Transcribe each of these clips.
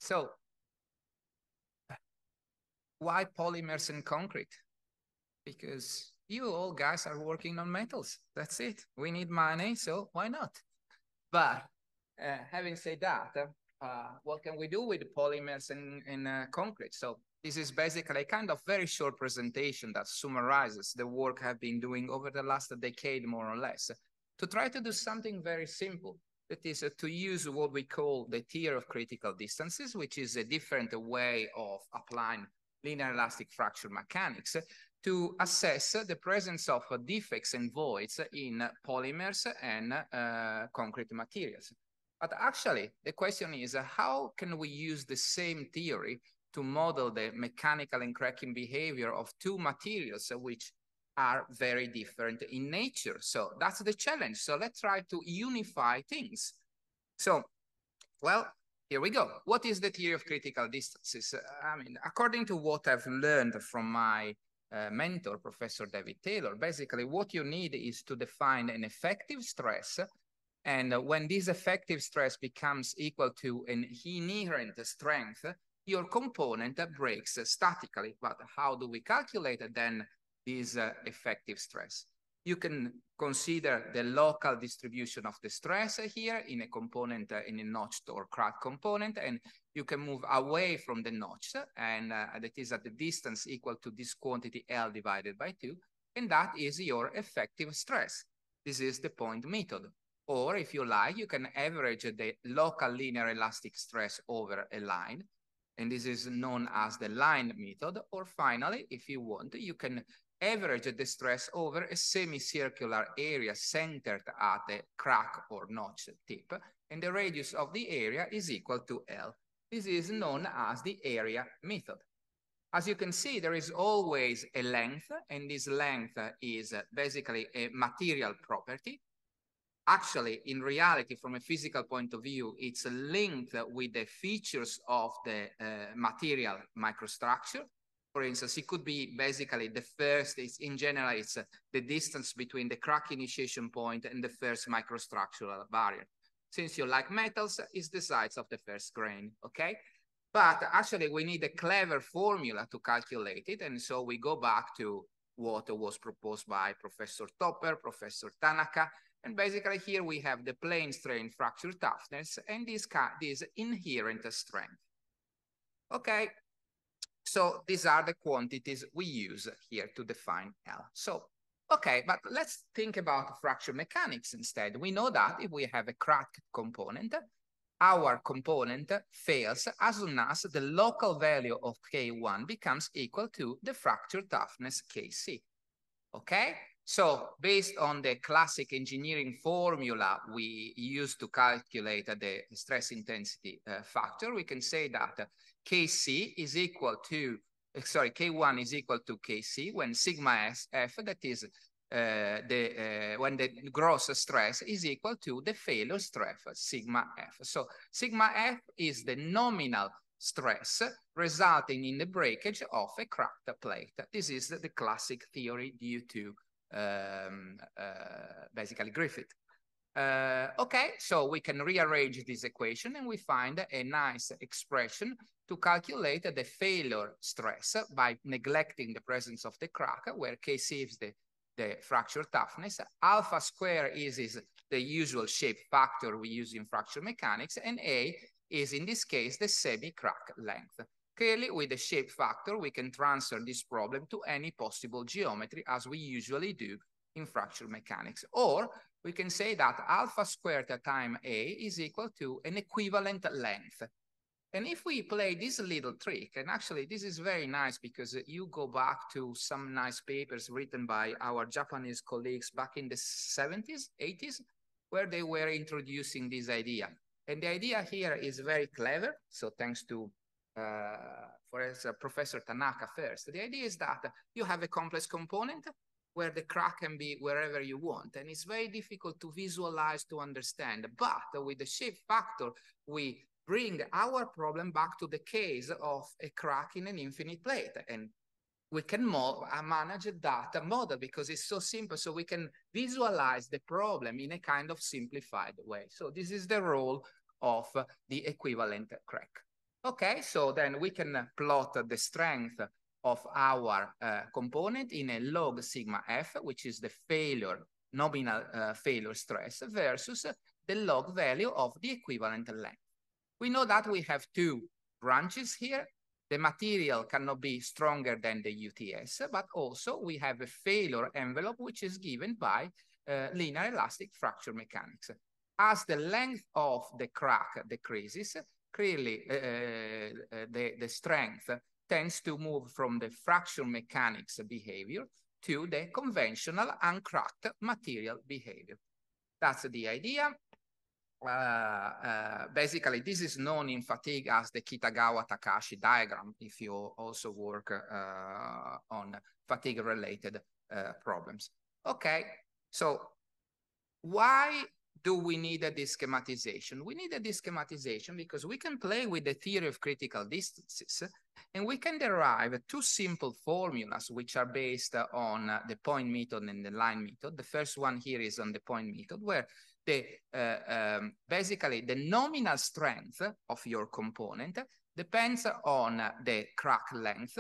So why polymers and concrete? Because you all guys are working on metals. That's it. We need money, so why not? But having said that, what can we do with polymers and concrete? So this is basically a kind of very short presentation that summarizes the work I've been doing over the last decade, more or less, to try to do something very simple. That is to use what we call the theory of critical distances, which is a different way of applying linear elastic fracture mechanics to assess the presence of defects and voids in polymers and concrete materials. But actually, the question is, how can we use the same theory to model the mechanical and cracking behavior of two materials which are very different in nature? So that's the challenge. So let's try to unify things. So, well, here we go. What is the theory of critical distances? I mean, according to what I've learned from my mentor, Professor David Taylor, basically what you need is to define an effective stress. And when this effective stress becomes equal to an inherent strength, your component breaks statically. But how do we calculate then this effective stress? You can consider the local distribution of the stress here in a component, in a notched or cracked component, and you can move away from the notch, and that is at the distance equal to this quantity L divided by 2, and that is your effective stress. This is the point method. Or if you like, you can average the local linear elastic stress over a line, and this is known as the line method. Or finally, if you want, you can average the stress over a semicircular area centered at the crack or notch tip, and the radius of the area is equal to L. This is known as the area method. As you can see, there is always a length, and this length is basically a material property. Actually, in reality, from a physical point of view, it's linked with the features of the material microstructure. For instance, it could be basically the first, in general, it's the distance between the crack initiation point and the first microstructural barrier. Since you like metals, it's the size of the first grain, okay? But actually, we need a clever formula to calculate it, and so we go back to what was proposed by Professor Topper, Professor Tanaka, and basically here we have the plane strain fracture toughness and this inherent strength. Okay, so these are the quantities we use here to define L. So, okay, but let's think about fracture mechanics instead. We know that if we have a cracked component, our component fails as soon as the local value of K1 becomes equal to the fracture toughness Kc. Okay? So based on the classic engineering formula we use to calculate the stress intensity factor, we can say that Kc is equal to, K1 is equal to Kc when sigma f, that is when the gross stress is equal to the failure stress, sigma f. So sigma f is the nominal stress resulting in the breakage of a cracked plate. This is the classic theory due to basically Griffith. Okay, so we can rearrange this equation and we find a nice expression to calculate the failure stress by neglecting the presence of the crack, where Kc is the fracture toughness, alpha square is the usual shape factor we use in fracture mechanics, and A is in this case the semi-crack length. Clearly, with the shape factor, we can transfer this problem to any possible geometry as we usually do in fracture mechanics. Or we can say that alpha squared times A is equal to an equivalent length. And if we play this little trick, and actually this is very nice because you go back to some nice papers written by our Japanese colleagues back in the 70s, 80s, where they were introducing this idea. And the idea here is very clever. So thanks to Professor Tanaka first. The idea is that you have a complex component where the crack can be wherever you want. And it's very difficult to visualize, to understand. But with the shape factor, we bring our problem back to the case of a crack in an infinite plate. And we can manage that model because it's so simple. So we can visualize the problem in a kind of simplified way. So this is the role of the equivalent crack. Okay, so then we can plot the strength of our component in a log sigma f, which is the failure, nominal failure stress, versus the log value of the equivalent length. We know that we have two branches here. The material cannot be stronger than the UTS, but also we have a failure envelope, which is given by linear elastic fracture mechanics. As the length of the crack decreases, clearly the strength tends to move from the fracture mechanics behavior to the conventional uncracked material behavior. That's the idea. Basically, this is known in fatigue as the Kitagawa-Takahashi diagram if you also work on fatigue-related problems. Okay, so why do we need this schematization? We need this schematization because we can play with the theory of critical distances and we can derive two simple formulas which are based on the point method and the line method. The first one here is on the point method, where basically the nominal strength of your component depends on the crack length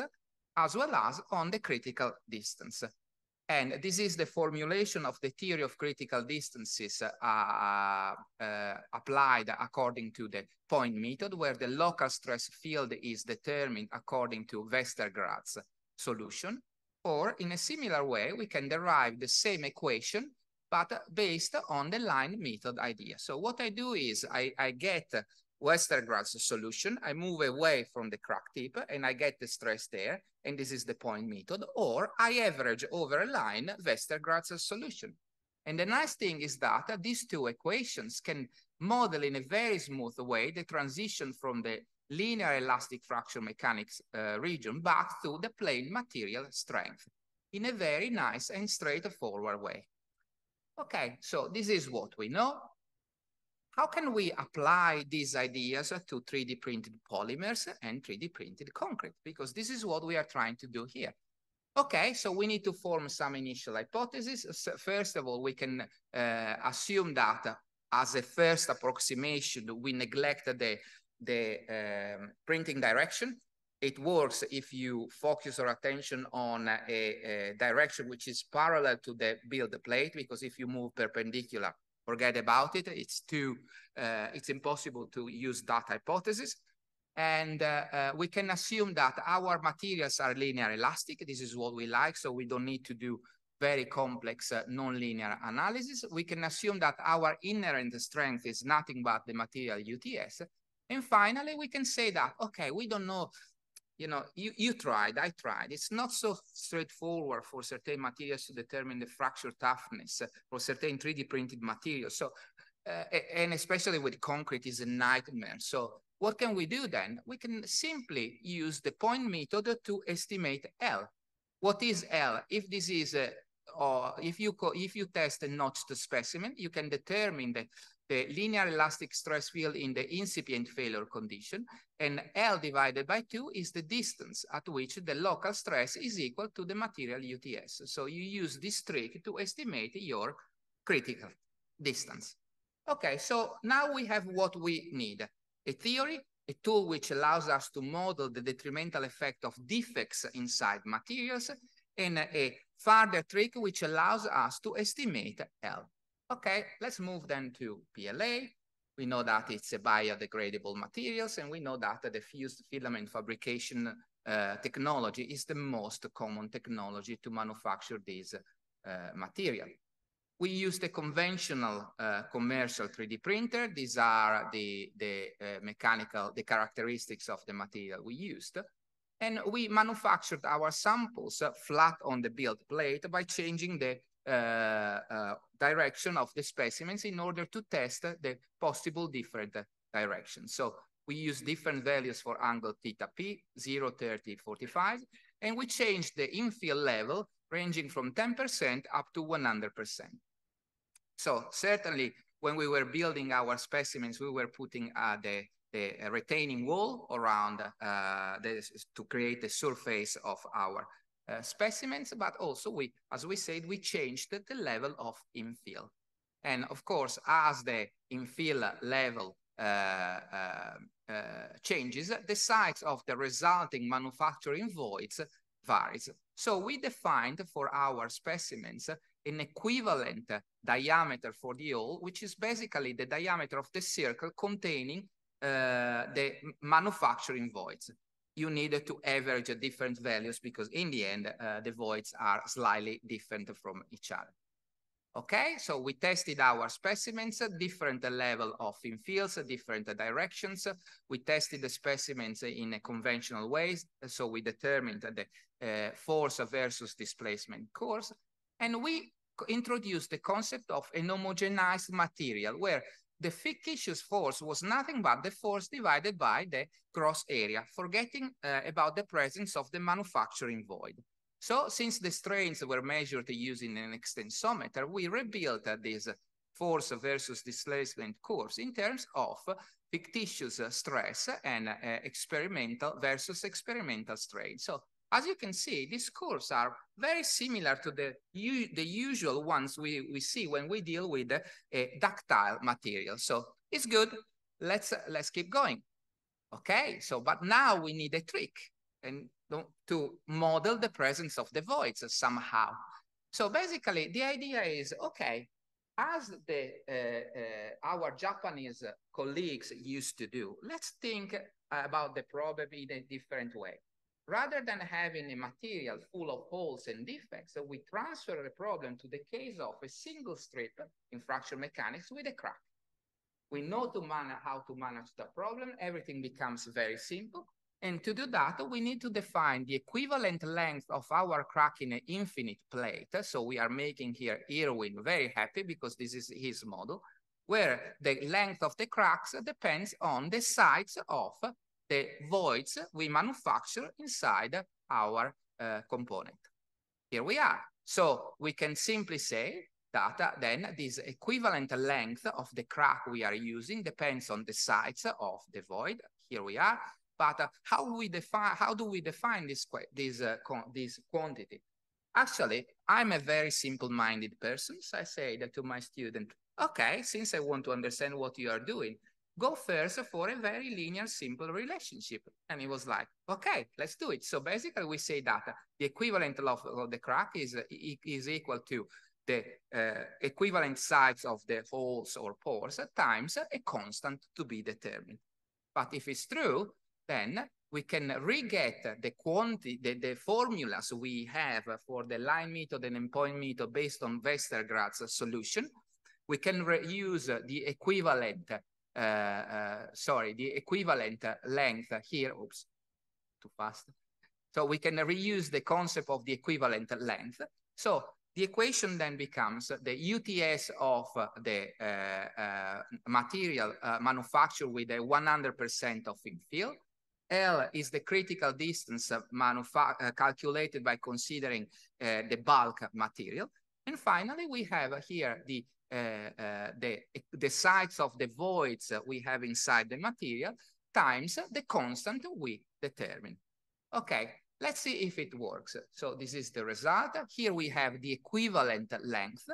as well as on the critical distance. And this is the formulation of the theory of critical distances applied according to the point method, where the local stress field is determined according to Westergaard's solution. Or in a similar way, we can derive the same equation but based on the line method idea. So what I do is I get Westergaard's solution, I move away from the crack tip and I get the stress there, and this is the point method, or I average over a line Westergaard's solution. And the nice thing is that these two equations can model in a very smooth way the transition from the linear elastic fracture mechanics region back to the plane material strength in a very nice and straightforward way. Okay, so this is what we know. How can we apply these ideas to 3D printed polymers and 3D printed concrete? Because this is what we are trying to do here. Okay, so we need to form some initial hypotheses. So first of all, we can assume that as a first approximation, we neglect the printing direction. It works if you focus your attention on a direction which is parallel to the build plate, because if you move perpendicular, forget about it. It's impossible to use that hypothesis. And we can assume that our materials are linear elastic. This is what we like, so we don't need to do very complex nonlinear analysis. We can assume that our inherent strength is nothing but the material UTS. And finally, we can say that, okay, we don't know, you know, you tried, I tried. It's not so straightforward for certain materials to determine the fracture toughness for certain 3D printed materials. So, and especially with concrete is a nightmare. So what can we do then? We can simply use the point method to estimate L. What is L? If this is if you test a notched specimen, you can determine the linear elastic stress field in the incipient failure condition, and L divided by 2 is the distance at which the local stress is equal to the material UTS. So you use this trick to estimate your critical distance. Okay, so now we have what we need: a theory, a tool which allows us to model the detrimental effect of defects inside materials, and a further trick which allows us to estimate L. Okay, let's move then to PLA. We know that it's a biodegradable materials, and we know that the fused filament fabrication technology is the most common technology to manufacture this material. We use the conventional commercial 3D printer. These are the characteristics of the material we used. And we manufactured our samples flat on the build plate by changing the direction of the specimens in order to test the possible different directions. So we use different values for angle theta p, 0, 30, 45, and we changed the infill level ranging from 10% up to 100%. So certainly when we were building our specimens, we were putting the retaining wall around to create the surface of our specimens, but also as we said, we changed the level of infill. And of course, as the infill level changes, the size of the resulting manufacturing voids varies. So we defined for our specimens an equivalent diameter for the hole, which is basically the diameter of the circle containing the manufacturing voids. You need to average different values because in the end, the voids are slightly different from each other. Okay, so we tested our specimens, different level of infills, different directions. We tested the specimens in a conventional ways. So we determined the force versus displacement course. And we introduced the concept of an homogenized material where the fictitious force was nothing but the force divided by the gross area, forgetting about the presence of the manufacturing void. So since the strains were measured using an extensometer, we rebuilt this force versus displacement course in terms of fictitious stress and experimental versus experimental strain. So as you can see, these curves are very similar to the usual ones we see when we deal with a ductile material. So it's good. Let's keep going. Okay, so but now we need a trick and to model the presence of the voids somehow. So basically, the idea is, okay, as our Japanese colleagues used to do, let's think about the problem in a different way. Rather than having a material full of holes and defects, we transfer the problem to the case of a single strip in fracture mechanics with a crack. We know how to manage the problem. Everything becomes very simple. And to do that, we need to define the equivalent length of our crack in an infinite plate. So we are making here Irwin very happy because this is his model, where the length of the cracks depends on the size of the voids we manufacture inside our component. Here we are. So we can simply say that then this equivalent length of the crack we are using depends on the size of the void. Here we are. But how do we define this quantity? Actually, I'm a very simple-minded person. So I say that to my student, okay, since I want to understand what you are doing, go first for a very linear, simple relationship. And he was like, okay, let's do it. So basically we say that the equivalent of the crack is equal to the equivalent size of the holes or pores times a constant to be determined. But if it's true, then we can re-get the quantity, the formulas we have for the line method and endpoint method based on Westergaard's solution. We can use the equivalent, the equivalent length here. Oops, too fast. So we can reuse the concept of the equivalent length. So the equation then becomes the UTS of the material manufactured with a 100% of infill. L is the critical distance calculated by considering the bulk material. And finally, we have here the size of the voids we have inside the material times the constant we determine. Okay, let's see if it works. So this is the result. Here we have the equivalent length.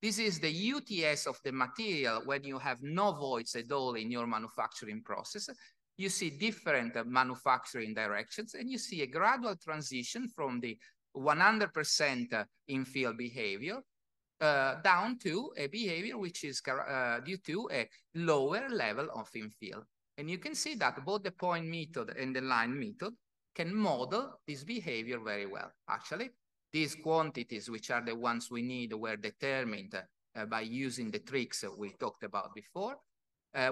This is the UTS of the material when you have no voids at all in your manufacturing process. You see different manufacturing directions, and you see a gradual transition from the 100% infill behavior down to a behavior which is due to a lower level of infill. And you can see that both the point method and the line method can model this behavior very well. Actually, these quantities, which are the ones we need, were determined by using the tricks we talked about before.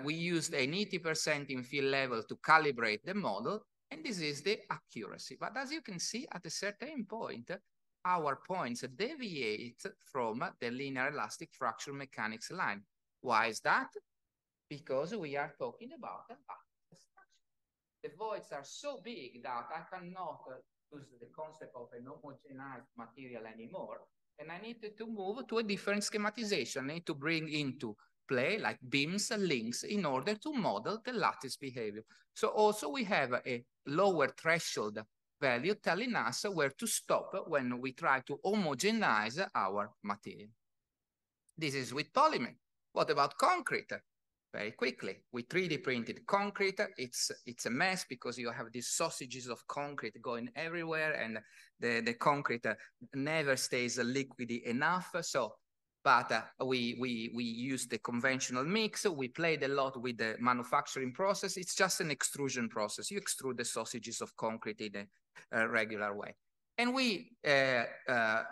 We used an 80% infill level to calibrate the model, and this is the accuracy. But as you can see, at a certain point, our points deviate from the linear elastic fracture mechanics line. Why is that? Because we are talking about a structure. The voids are so big that I cannot use the concept of an homogenized material anymore, and I need to move to a different schematization. I need to bring into play like beams and links in order to model the lattice behavior. So also we have a lower threshold value telling us where to stop when we try to homogenize our material. This is with polymer. What about concrete? very quickly. We 3D printed concrete. It's a mess because you have these sausages of concrete going everywhere, and the concrete never stays liquidy enough. So, but we use the conventional mix. We played a lot with the manufacturing process. It's just an extrusion process. You extrude the sausages of concrete in a regular way. And we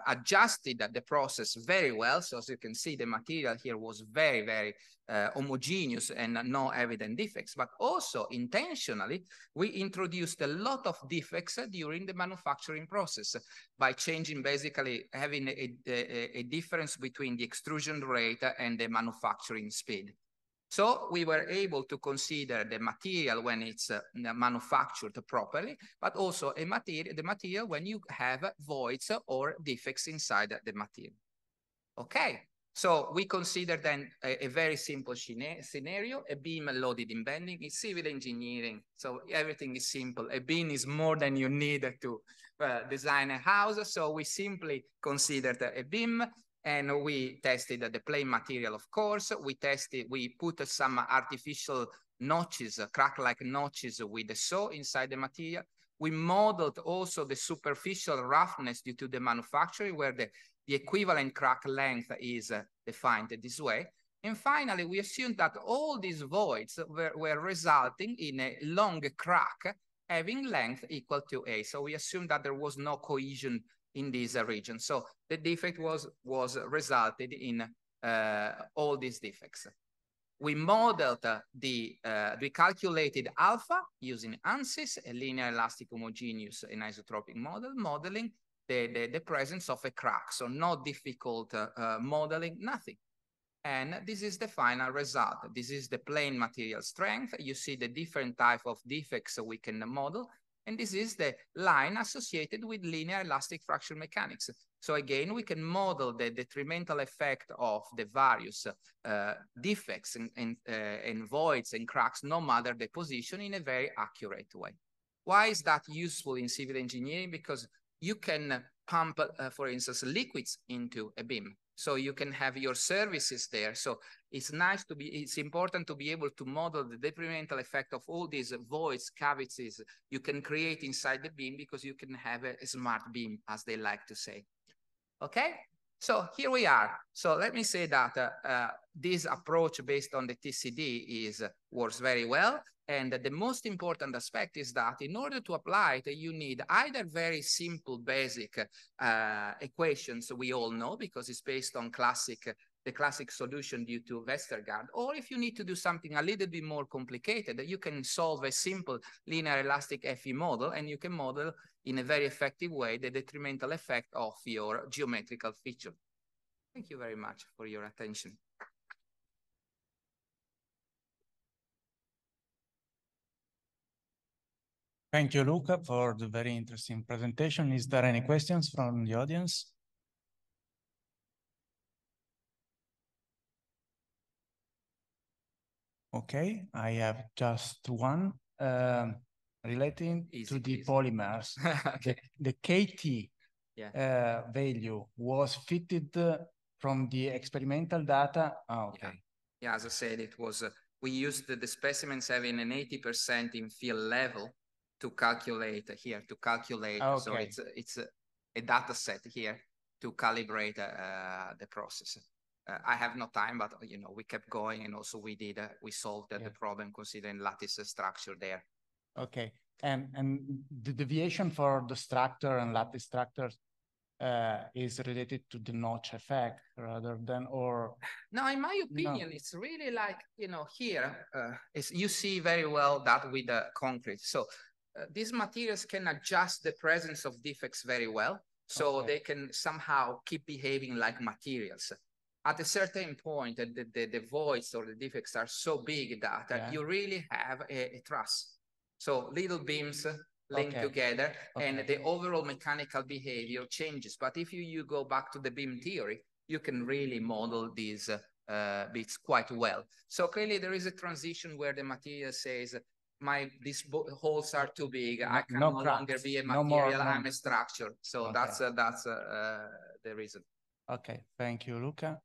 adjusted the process very well. So as you can see, the material here was very, very homogeneous and no evident defects. But also intentionally, we introduced a lot of defects during the manufacturing process by changing, basically having a difference between the extrusion rate and the manufacturing speed. So we were able to consider the material when it's manufactured properly, but also the material when you have voids or defects inside the material. Okay, so we consider then a very simple scenario, a beam loaded in bending. It's civil engineering, so everything is simple. A beam is more than you need to design a house, so we simply considered a beam. And we tested the plain material, of course. We put some artificial notches, crack-like notches with the saw inside the material. We modeled also the superficial roughness due to the manufacturing, where the equivalent crack length is defined this way. And finally, we assumed that all these voids were resulting in a long crack having length equal to A. So we assumed that there was no cohesion in this region. So the defect was resulted in all these defects. We modeled we calculated alpha using ANSYS, a linear elastic homogeneous anisotropic model, modeling the presence of a crack. So no difficult modeling, nothing. And this is the final result. This is the plane material strength. You see the different type of defects we can model. And this is the line associated with linear elastic fracture mechanics. So again, we can model the detrimental effect of the various defects and voids and cracks, no matter the position, in a very accurate way. Why is that useful in civil engineering? Because you can pump, for instance, liquids into a beam. So you can have your services there. So it's important to be able to model the detrimental effect of all these voids, cavities you can create inside the beam, because you can have a smart beam, as they like to say. Okay, so here we are. So let me say that this approach based on the TCD works very well. And the most important aspect is that in order to apply it, you need either very simple, basic equations we all know, because it's based on the classic solution due to Westergaard, or if you need to do something a little bit more complicated, you can solve a simple linear elastic FE model, and you can model in a very effective way the detrimental effect of your geometrical feature. Thank you very much for your attention. Thank you, Luca, for the very interesting presentation. Is there any questions from the audience? Okay, I have just one relating to the polymers. Okay. The KT value was fitted from the experimental data. Oh, okay. Yeah, as I said, it was we used the specimens having an 80% in field level to calculate here, Okay. So it's a data set here to calibrate the process. I have no time, but we kept going, and also we solved the problem considering lattice structure there. Okay, and the deviation for the structure and lattice structures is related to the notch effect rather than, or? No, in my opinion, it's really like, here, you see very well that with the concrete. So these materials can adjust the presence of defects very well. So they can somehow keep behaving like materials. At a certain point, the voids or the defects are so big that you really have a truss. So little beams linked together, and the overall mechanical behavior changes. But if you go back to the beam theory, you can really model these bits quite well. So clearly there is a transition where the material says, these holes are too big. I can no longer be a material. I'm a structure. So that's the reason. Okay, thank you, Luca.